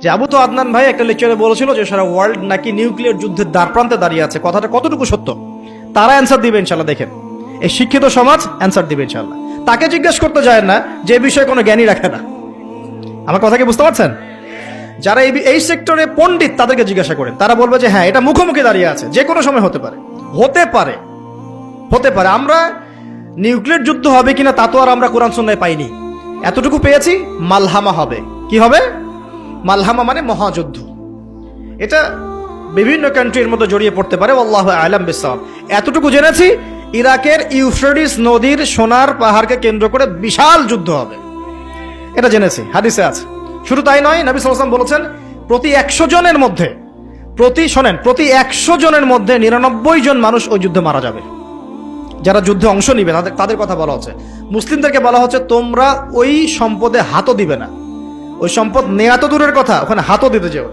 যে আবু তো আদনান ভাই একটা লেকচারে বলেছিল যে সারা ওয়ার্ল্ড নাকি নিউক্লিয়ার যুদ্ধের দ্বার প্রান্তে দাঁড়িয়ে আছে, কথাটা কতটুকু সত্য? তারা অ্যান্সার দিবে ইনশাল্লাহ। দেখেন, এই শিক্ষিত সমাজ অ্যান্সার দিবে ইনশাল্লাহ। তাকে জিজ্ঞেস করতে যায় না যে বিষয়ে কোনো জ্ঞানই রাখে না। আমার কথা কি বুঝতে পারছেন? যারা এই সেক্টরে পণ্ডিত তাদেরকে জিজ্ঞাসা করেন, তারা বলবে যে হ্যাঁ, এটা মুখোমুখি দাঁড়িয়ে আছে, যে কোনো সময় হতে পারে, হতে পারে, হতে পারে। আমরা নিউক্লিয়ার যুদ্ধ হবে কিনা তা তো আর আমরা কোরআন সুন্নাহয় পাইনি। এতটুকু পেয়েছি, মালহামা হবে। কি হবে? মালহামা মানে মহাযুদ্ধ। এটা বিভিন্ন কান্ট্রির মধ্যে জড়িয়ে পড়তে পারে, আল্লাহু আ'লাম বিসসাওয়াব। এতটুকু জেনেছি, ইরাকের ইউফ্রেটিস নদীর সোনার পাহাড়কে কেন্দ্র করে বিশাল যুদ্ধ হবে, এটা জেনেছি, হাদিসে আছে। শুধু তাই নয়, নবী সাল্লাল্লাহু আলাইহি ওয়াসাল্লাম বলেছেন প্রতি 100 জনের মধ্যে, প্রতি 100 জনের মধ্যে 99 জন মানুষ ওই যুদ্ধে মারা যাবে। যারা যুদ্ধে অংশ নিবে তাদের কথা বলা হচ্ছে। মুসলিমদেরকে বলা হচ্ছে তোমরা ওই সম্পদে হাতও দিবে না। ওই সম্পদ নেয়া তো দূরের কথা, ওখানে হাতও দিতে যেও।